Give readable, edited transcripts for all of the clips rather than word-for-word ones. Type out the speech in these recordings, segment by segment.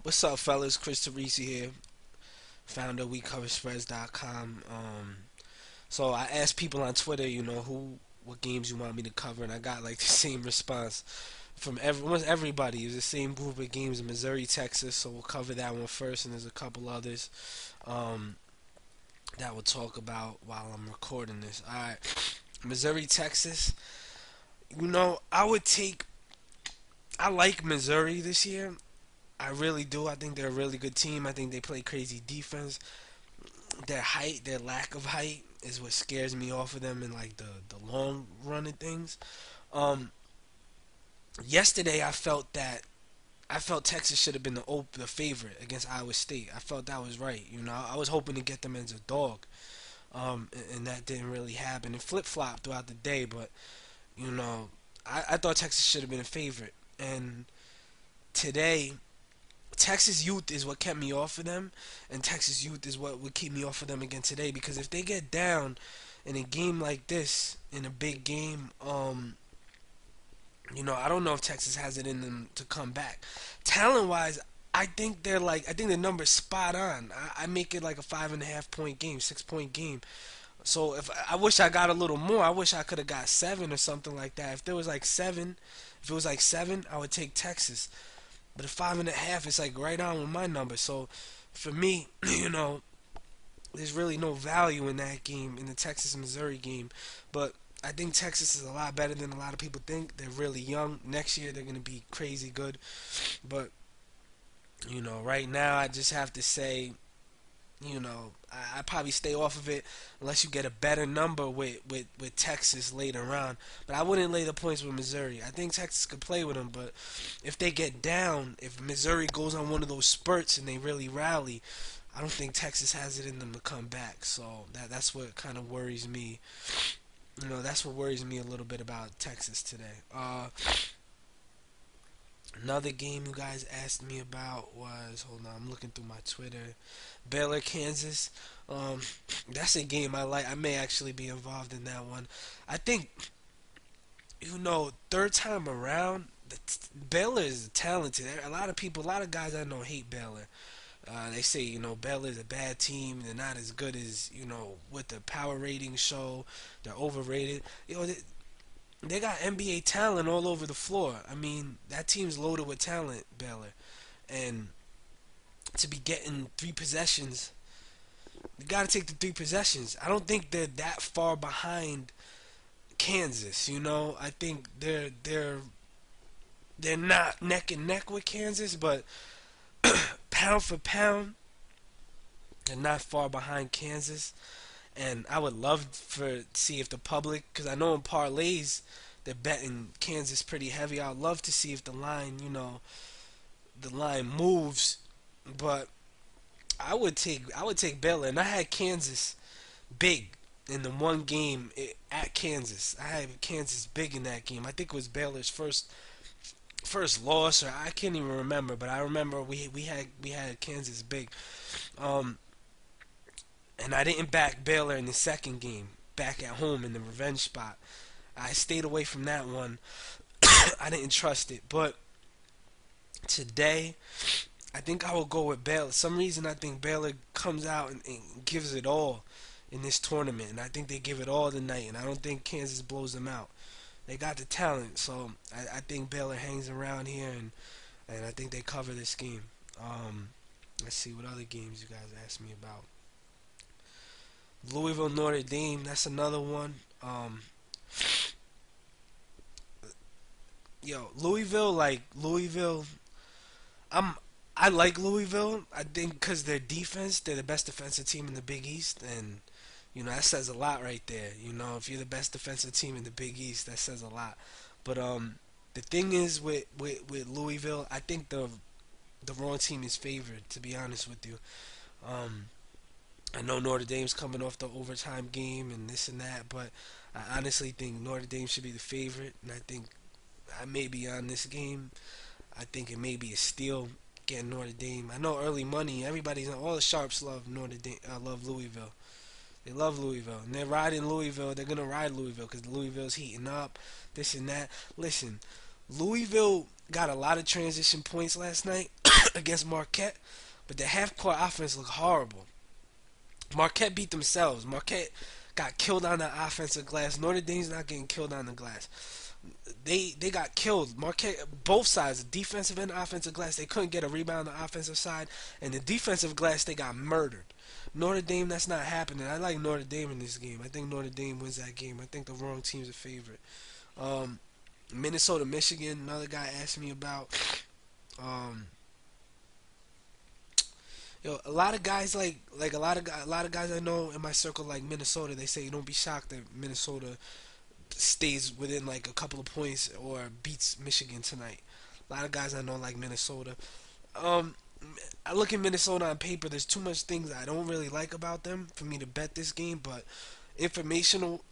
What's up, fellas? Chris Teresi here, founder of WeCoverSpreads.com. So I asked people on Twitter, what games you want me to cover, and I got like the same response from almost everybody. It was the same group of games in Missouri, Texas. So we'll cover that one first, and there's a couple others um, that we'll talk about while I'm recording this. All right, Missouri, Texas. I would take. I like Missouri this year. I really do. I think they're a really good team. I think they play crazy defense. Their height, their lack of height, is what scares me off of them in like the long run of things. Um, Yesterday I felt Texas should have been the favorite against Iowa State. I felt that was right. I was hoping to get them as a dog, and that didn't really happen. It flip flopped throughout the day, but you know, I thought Texas should have been a favorite. And today Texas youth is what kept me off of them, and Texas youth is what would keep me off of them again today. Because if they get down in a game like this, in a big game, I don't know if Texas has it in them to come back. Talent wise, I think the number's spot on. I make it like a 5.5 point game, 6 point game. So if I wish I got a little more, I wish I could have got seven or something like that. If it was like seven, I would take Texas. But at 5.5, it's like right on with my number. So for me, there's really no value in that game, in the Texas Missouri game. But I think Texas is a lot better than a lot of people think. They're really young. Next year they're gonna be crazy good. But right now I just have to say, I probably stay off of it unless you get a better number with Texas later on. But I wouldn't lay the points with Missouri. I think Texas could play with them, but if they get down, if Missouri goes on one of those spurts and they really rally, I don't think Texas has it in them to come back. So that's what kind of worries me. That's what worries me a little bit about Texas today. Another game you guys asked me about was, hold on, I'm looking through my Twitter. Baylor, Kansas. Um, that's a game I like. I may actually be involved in that one. I think, third time around, Baylor is talented. A lot of people, a lot of guys I know hate Baylor. They say, Baylor is a bad team. They're not as good as, what the power ratings show. They're overrated. They got NBA talent all over the floor. I mean, that team's loaded with talent, Baylor. And to be getting three possessions, you got to take the three possessions. I don't think they're that far behind Kansas. I think they're not neck and neck with Kansas, but pound for pound, they're not far behind Kansas. And I would love for see if the public, because I know in parlays they're betting Kansas pretty heavy. I'd love to see if the line moves, but I would take Baylor, and I had Kansas big in the one game at Kansas. I had Kansas big in that game. I think it was Baylor's first loss, or I can't even remember, but I remember we had Kansas big. Um, and I didn't back Baylor in the second game, back at home in the revenge spot. I stayed away from that one. I didn't trust it. But today, I think I will go with Baylor. Some reason I think Baylor comes out and gives it all in this tournament. And I think they give it all tonight. And I don't think Kansas blows them out. They got the talent. So I think Baylor hangs around here. And I think they cover this game. Let's see what other games you guys asked me about. Louisville, Notre Dame. That's another one. Louisville. I'm I like Louisville. I think because their defense, they're the best defensive team in the Big East, and that says a lot right there. If you're the best defensive team in the Big East, that says a lot. But the thing is with Louisville, I think the wrong team is favored. To be honest with you, um, I know Notre Dame's coming off the overtime game and this and that, but I honestly think Notre Dame should be the favorite, and I think I may be on this game. I think it may be a steal getting Notre Dame. I know early money. All the sharps love Notre Dame. Love Louisville. They love Louisville, and they're riding Louisville. They're gonna ride Louisville because Louisville's heating up. This and that. Listen, Louisville got a lot of transition points last night, against Marquette, but the half court offense looked horrible. Marquette beat themselves. Marquette got killed on the offensive glass. Notre Dame's not getting killed on the glass. They got killed. Marquette, both sides, defensive and offensive glass, they couldn't get a rebound on the offensive side, and the defensive glass they got murdered. Notre Dame, that's not happening. I like Notre Dame in this game. I think Notre Dame wins that game. I think the wrong team's a favorite. Um, Minnesota, Michigan, another guy asked me about. Um, a lot of guys like a lot of guys I know in my circle like Minnesota. They say don't be shocked that Minnesota stays within like a couple of points or beats Michigan tonight. A lot of guys I know like Minnesota. Um, I look at Minnesota on paper. There's too much things I don't really like about them for me to bet this game. But informational,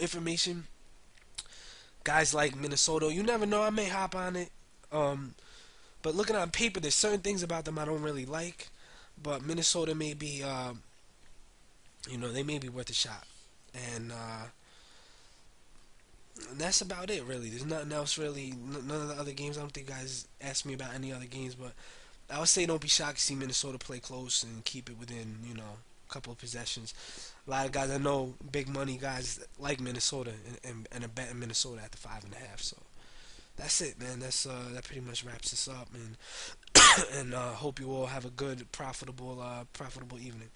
information. Guys like Minnesota, you never know. I may hop on it. Um, but looking on paper, there's certain things about them I don't really like. But Minnesota may be, they may be worth a shot. And that's about it, really. There's nothing else, really. None of the other games. I don't think guys asked me about any other games, but I would say don't be shocked to see Minnesota play close and keep it within, a couple of possessions. A lot of guys I know, big money guys like Minnesota and are betting Minnesota at the 5.5. So that's it, man. That pretty much wraps this up, and and hope you all have a good, profitable evening.